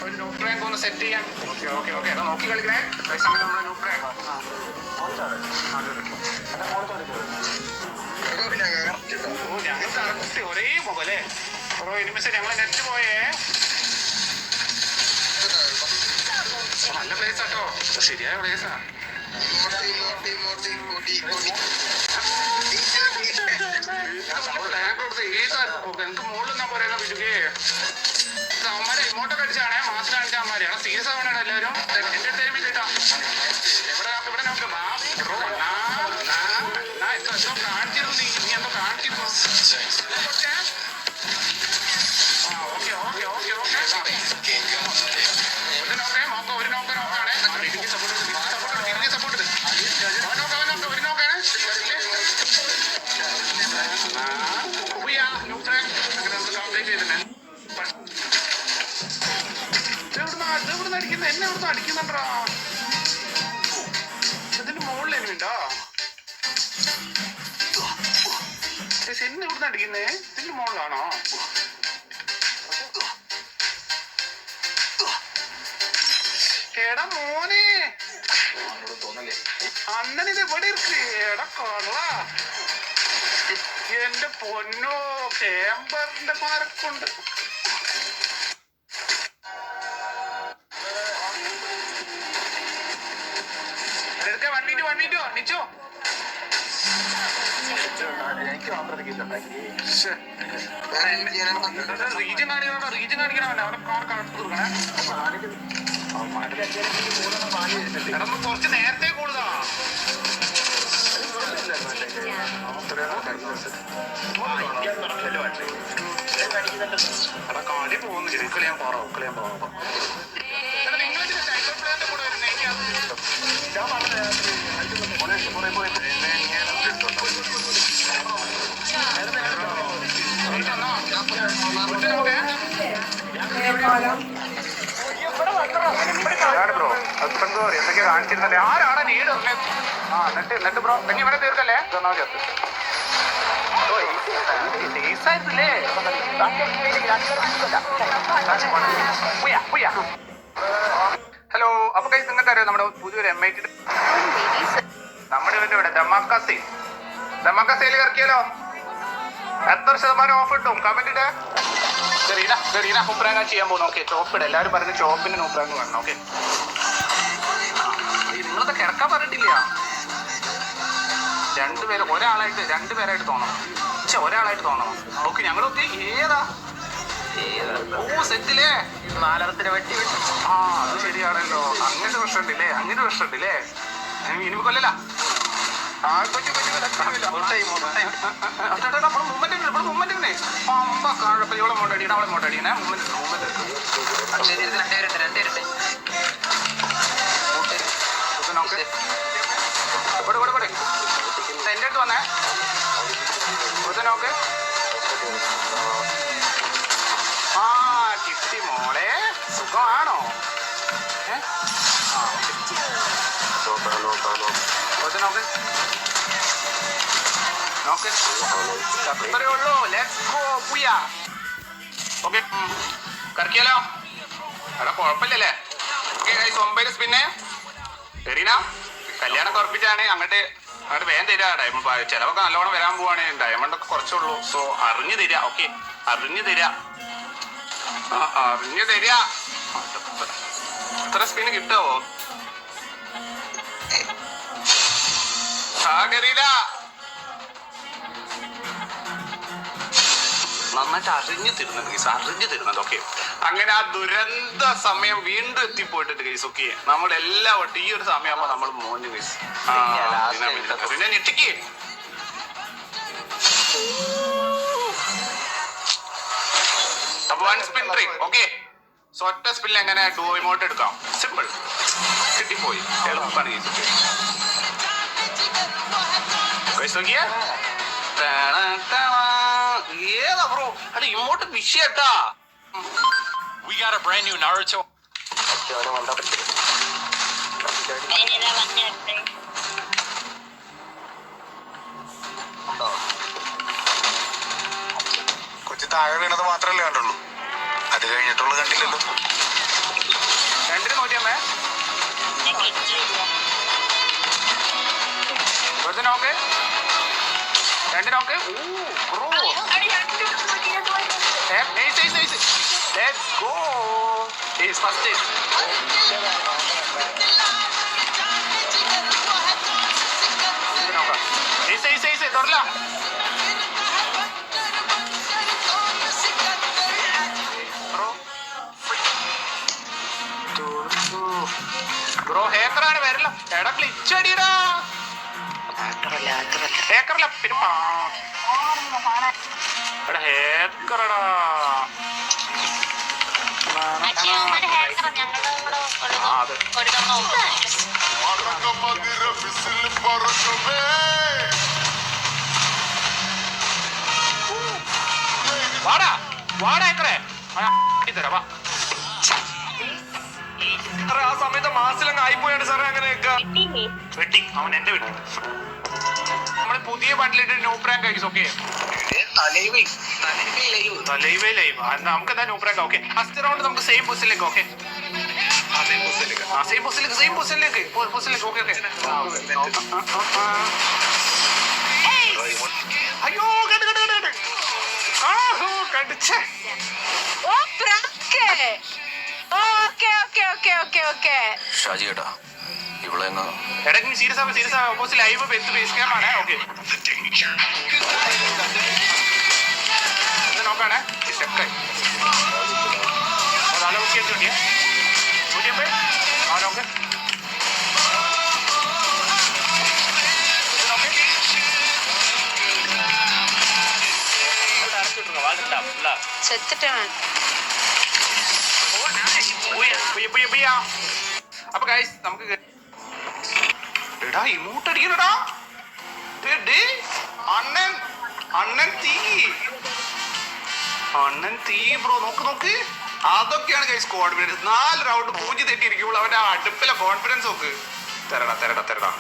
ഒരു nutri rank ഒന്ന് set ചെയ്യാൻ. ഓക്കെ ഓക്കെ ഓക്കെ അതാ നോക്കി കളിക്കണേ. സമയം നമ്മുടെ ന്യൂട്രി റാങ്ക് ഞങ്ങൾ കറക്റ്റ് ഒരേ മുഖല്ലേ ബ്രോ. ഇനിമിസ് ഞങ്ങൾ നെറ്റ് പോയേ. നല്ല പ്ലേസ് ആട്ടോ, ശരിയായ പ്ലേസാ. എനിക്ക് മുകളിൽ ഞാൻ പറയുന്ന ബിജുക്കേ അമ്മമാരെ ഇമോട്ടൊക്കെ അടിച്ചാണേ മാസം കാണിച്ച അമ്മമാരെ സീരിയസ് ആവണാണ് എല്ലാവരും. എന്റെ അടുത്ത് കേട്ടോ ഇവിടെ നമുക്ക് എന്തോ കാണിച്ചിരുന്നു. നീ എന്തോ കാണിച്ചിരുന്നു. ഓക്കെ ഓക്കെ ഓക്കെ ഓക്കെ ഒരു നോക്കേ മൊത്തം ഒരു നോക്കാണ്. സപ്പോർട്ട് ഒരു നോക്കാണ്. ഇവിടുന്ന് അടിക്കുന്ന എന്നെ ഇവിടുന്ന് അടിക്കുന്നുണ്ടോ? ഇതിന്റെ മുകളിൽ എനിമിണ്ടോ? എന്നെ ഇവിടുന്ന് അടിക്കുന്നേ ഇതിന്റെ മുകളിലാണോ? എടാ മോനെ അണ്ണൻ ഇത് എവിടെ ഇருக்கு? എടാ കൊള്ള എന്റെ പൊന്നോ ചേമ്പറിന്റെ മാരക്കുണ്ട്. വണ്ടിട്ടോ നിച്ചോ റീജൻ കാണിക്കണമല്ലോ. അവരെ കണക്ക് തീർക്കണേ. കുറച്ച് നേരത്തെ കൂടുതലാ. കളി പോകുന്നു. കളിയാൻ പോറോ കളിയാൻ പോവാ. നിങ്ങളിതിന്റെ ടൈറ്റൽ പ്ലെയറിന്റെ കൂടെ വരുന്ന ബ്രോ എന്തൊക്കെയാ കാണിച്ചിരുന്നല്ലേ? ആരാണ് നീട് എന്നിട്ട് ബ്രോ പിന്നെ ഇവിടെ തീർക്കല്ലേ? ഹലോ. അപ്പൊ കൈ നിങ്ങൾക്ക് അറിയാം നമ്മുടെ പുതിയൊരു MIT നമ്മുടെ ഇവിടെ ദമാക്കസയിൽ ഇറക്കിയാലോ? എത്ര ശതമാനം ഓഫ് കിട്ടും? കമന്റ് ഇടേ. നൂപ്രാങ്ക ചെയ്യാൻ പോകുന്നു. ഓക്കെ ചോപ്പിട എല്ലാവരും പറഞ്ഞു ചോപ്പിന്റെ നൂപ്രാങ്ക് വേണം. ഓക്കെ നിങ്ങളതൊക്കെ ഇറക്കാൻ പറഞ്ഞിട്ടില്ല. രണ്ടുപേരായിട്ട് തോന്നണം. ഒരാളായിട്ട് തോന്നണം. ഓക്കെ ഞങ്ങൾ ഒത്തി ഏതാ സെറ്റില്ലേ 4 വെട്ടി. ആ അത് ശരിയാണല്ലോ. അങ്ങനെ പ്രശ്നമുണ്ടല്ലേ? ഇനി കൊല്ലല്ല. ഇവളെ മോട്ടടിക്കണ അവളെ മോട്ടടിക്കണേ. എന്റെ അടുത്ത് വന്നേ നോക്ക്. ആ കിട്ടി മോളെ. സുഖമാണോ? നോക്ക് അത്രേ ഉള്ളൂ. ലെറ്റ്സ് ഗോ പൂയാ. ഓക്കെ കറക്കിയാലോ? എടാ കുഴപ്പമില്ലല്ലേ? ഓക്കെ പിന്നെ എറീന കല്യാണം ഉറപ്പിച്ചാണ്. അങ്ങോട്ട് വേഗം തരാ. ഡയമണ്ട് ചിലവൊക്കെ നല്ലോണം വരാൻ പോവാണ്. ഡയമണ്ട് ഒക്കെ കുറച്ചുള്ളൂ. സോ അറിഞ്ഞു തരാ. ഓക്കെ അറിഞ്ഞു തരാ. എത്ര സ്പിന് കിട്ടുമോ? നന്നായിട്ട് അറിഞ്ഞു തരുന്നുണ്ട്. ഓക്കെ അങ്ങനെ ആ ദുരന്ത സമയം വീണ്ടും എത്തിപ്പോയിട്ടുണ്ട് ഗൈസ്. ഓക്കെ നമ്മളെല്ലാം ഈ ഒരു സമയമാകുമ്പോ നമ്മൾ മോഞ്ഞു ഗൈസ്. പിന്നെ ഞെട്ടിക്ക്. One spin trick. Okay so ഒറ്റ സ്പിന്നിൽ എങ്ങനെ ഡോ ഇമോട്ട് എടുക്കാം? സിമ്പിൾ. കിട്ടിപ്പോയി. എളുപ്പമാണ് ഗൈസ്. നോക്കിയേ ഏതാ ബ്രോ? അത് emote വിഷയട്ടാ. We got a brand new Naruto. കൊച്ചു താഴെ വീണത് മാത്രല്ലേ കണ്ടുള്ളൂ. അത് കഴിഞ്ഞിട്ടുള്ളത് കണ്ടില്ലല്ലോ. നോക്ക്. 2 നോക്ക്. Bro let's go. Is first. തുറല. ബ്രോ ഹേക്കറാണ് വരില്ല. എടാ ക്ലിച്ചടിയടാ. ഹേക്കറല്ല പിന്നെ എടാ ഹേക്കറടാ. അതെ വാടാ വാടാ ഹേക്കറേ. തരാ വാ. ആ സമയത്ത് മാസിലങ്ങ് ആയിപ്പോയാണ് സാറേ. അങ്ങനെയൊക്കെ വെട്ടി അവൻ എന്റെ വെട്ടി. നമ്മള് പുതിയ ബണ്ടിലിട്ട് ന്യൂ പ്രാങ്ക് ആക്കി. ഓക്കെ നമുക്ക് എന്താ new prank. Okay first round നമുക്ക് സെയിം പൊസിഷനിലേക്ക്. ഓക്കെ സെയിം പൊസിഷനിലേക്ക്. അയ്യോ കടിച്ചേ. ഷാജി ഏട്ടാ ഇവിടെ എടക്ക് സീരിയസ് ആവും. ഓപ്പോസിറ്റ് ലൈവ് ബേസ് ക്യാം ആണ്. ഓക്കെ ഇത് നോക്കാണേ. സ്റ്റെക്കായി നല്ല നോക്കിയ ആ നോക്ക്. അപ്പൊ ഗൈസ് നമുക്ക് എടാ ഇമോട്ട് അടിക്കണടാ. അണ്ണൻ തീ ബ്രോ. നോക്ക്. അതൊക്കെയാണ് ഗൈസ് കോൺഫിഡൻസ്. 4 റൗണ്ട് പൂജി തെറ്റിയിരിക്കുമ്പോൾ അവന്റെ ആ അടുപ്പിലെ കോൺഫിഡൻസ് നോക്ക്. തരടാ.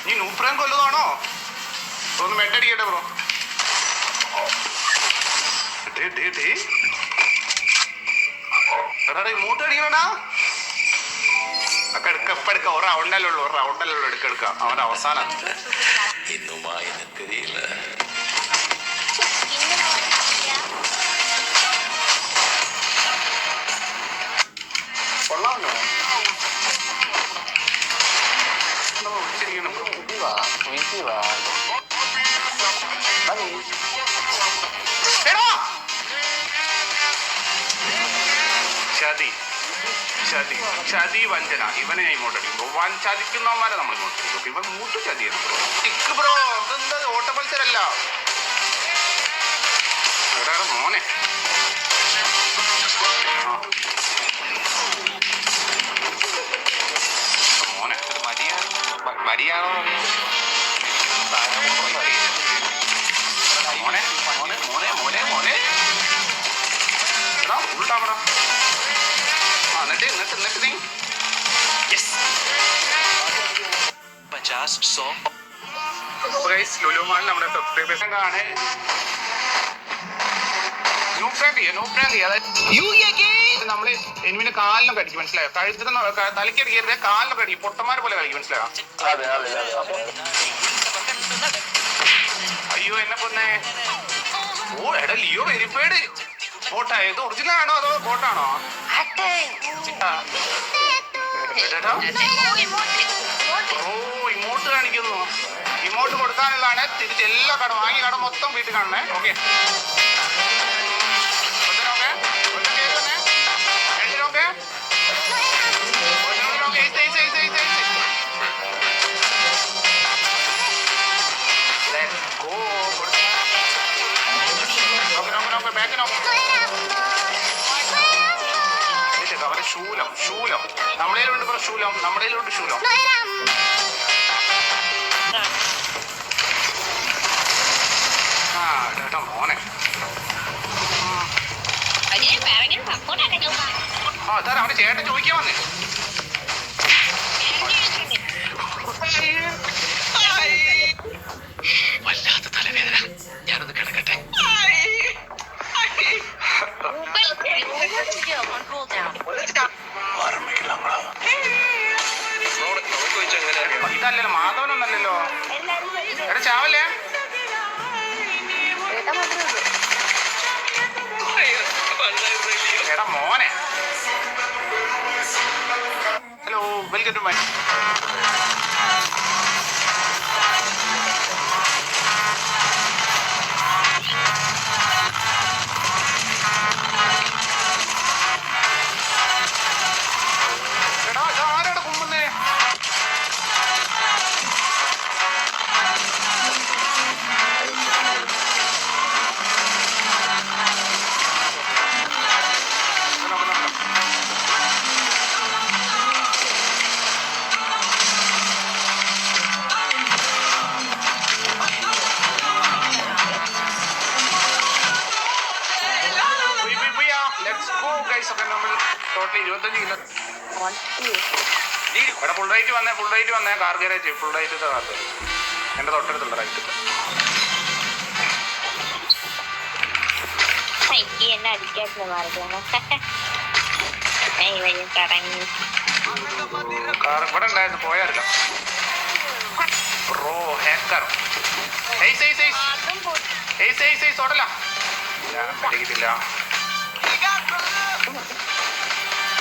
നീ നൂപ്രാൻ കൊല്ലതാണോ? ഒന്ന് മെട്ടടിക്കട്ടെ ബ്രോ. എടാ ഇമോട്ട് അടിക്കണടാ. എടുക്ക. ഒരു റൗണ്ടല്ലേ ഉള്ളൂ. എടുക്ക. അവന്റെ അവസാനം കൊള്ളാമല്ലോ. ചതി വഞ്ചന. ഇവനെ ഞാൻ ഇങ്ങോട്ട് അടിക്കും. ചതിക്കുന്നവന്മാരെ നമ്മൾ ഇങ്ങോട്ട് അടിക്കും. ഇവൻ മൂട്ട് ചതിയാണ് ബ്രോ. ഇതെന്താ ഓട്ട മത്സരല്ല. എടാ മോനെ മരിയാണോ മോനെ ഉൾട്ടാവണം. എന്നിട്ട് നീ ലുലുമാളിൽ നമ്മുടെ സബ്സ്ക്രൈബേഴ്സ് ആണ്. നമ്മള് എനിമിന്റെ കാലിനൊക്കെ അടിക്കും. മനസ്സിലായോ? കഴുത്തിന് തലയ്ക്ക് അടിക്കരുത്. കാലിനൊക്കെ അടിക്കും. പൊട്ടന്മാരെ പോലെ കളിക്കും. മനസ്സിലായോ? അയ്യോ എന്നെ കൊന്നേ. ഓ എടാ ലിയോ വെരിഫൈഡ് ബോട്ടാ. ഇത് ഒറിജിനൽ ആണോ അതോ ബോട്ടാണോ? ഓ ഇമോട്ട് കാണിക്കുന്നു. ഇമോട്ട് കൊടുക്കാനുള്ളതാണ്. തിരിച്ച് എല്ലാ കട വാങ്ങിയ കട മൊത്തം വീട്ടിൽ കാണണേ. ഓക്കെ അവരെ ശൂലം നമ്മുടെയിലുണ്ട്. നമ്മുടെയിലുണ്ട് ശൂലം. ചേട്ടാ മോനെ അതാ അവന്റെ ചേട്ടൻ ചോദിക്കാൻ വന്നേ. വല്ലാത്ത തലവേദന. ഞാനൊന്ന് കിടക്കട്ടെ. ഇതല്ലല്ലോ മാധവനൊന്നല്ലല്ലോ. ഹലോ, വെൽക്കം ടു മൈ എടാ ആരാടെ കുമ്പുന്നേ? Let's go guys. ഒക്കെ നമ്മൾ ടോട്ടൽ 25 കിലോ. ഇവിടെ ഫുൾ റൈറ്റ് വന്നേ car garage. Full right car garage എൻ്റെ തൊട്ടടുത്തുള്ള റൈറ്റ്. എന്നെ അടിക്കാത്ത മാർഗം കാർ ഇവിടെ ഉണ്ടായിരുന്നു, പോയാറില്ല ബ്രോ. ഹാക്കർ ഓടല്ല, പിടിക്കില്ല.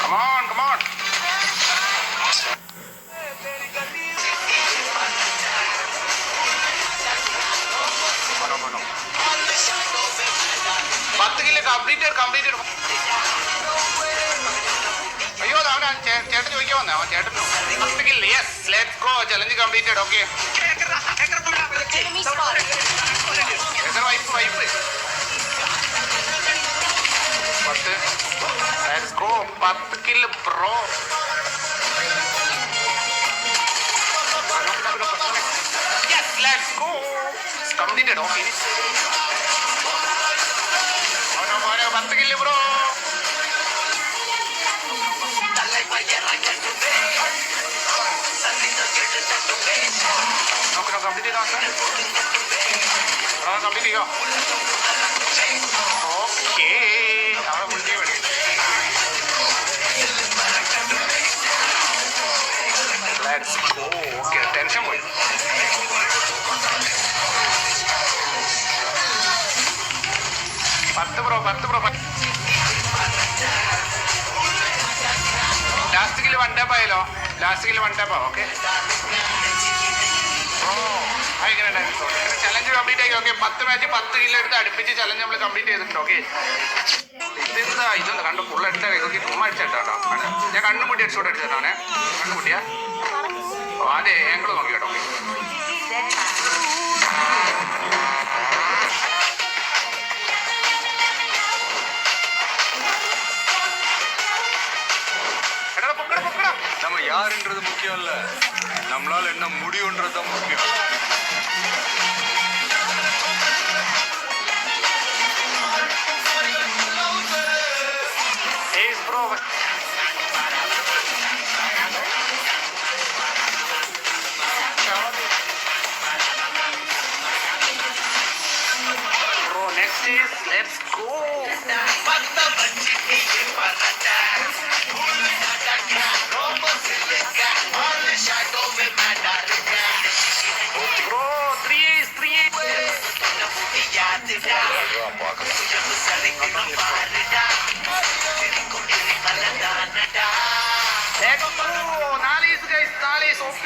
Come on come on. പത്ത് കിലോ കംപ്ലീറ്റ്. അയ്യോ അവൻ ചേട്ടൻ ചോദിക്കാൻ വന്നേ. അവൻ ചേട്ടൻ 10 kilo. Yes, let's go. Challenge completed. Okay, wife 10. Let's go. 10 kilo bro. Yes, let's go. Completed. Okay, 10 kilo bro. നോക്കണം കംപ്ലീറ്റ് ചെയ്യോ? ഓക്കേ, അവിടെ മുന്നേ വേണ്ടി. ഓക്കെ, ടെൻഷൻ പോയി. പത്ത് ബ്രോ. ലാസ്റ്റ് കില് 1 ടാപ്പ് ആയാലോ? ഓക്കെ ചലഞ്ച് കംപ്ലീറ്റ് ആക്കി. ഓക്കെ, 10 മാച്ച് 10 കിലോ എടുത്ത് അടുപ്പിച്ച് ചലഞ്ച് നമ്മൾ കംപ്ലീറ്റ് ചെയ്തിട്ടുണ്ട്. ഓക്കെ, ഇതൊന്ന് കണ്ട് ഫുൾ അടിച്ചാൽ ഇതൊക്കെ ചുമ്മാ അടിച്ചിട്ടാട്ടോ. ഞാൻ കണ്ണുമുട്ടി അടിച്ചോട്ട് അടിച്ചിട്ടാണ്. കണ്ണുമുട്ടിയാ അതെ, ഞങ്ങൾ നോക്കി കേട്ടോ. நம்ம யாருன்றது முக்கியம் இல்ல, நம்மளால என்ன முடியும்ன்றது முக்கியம். Next is let's go. Bro, 3 is guys, 4 is OP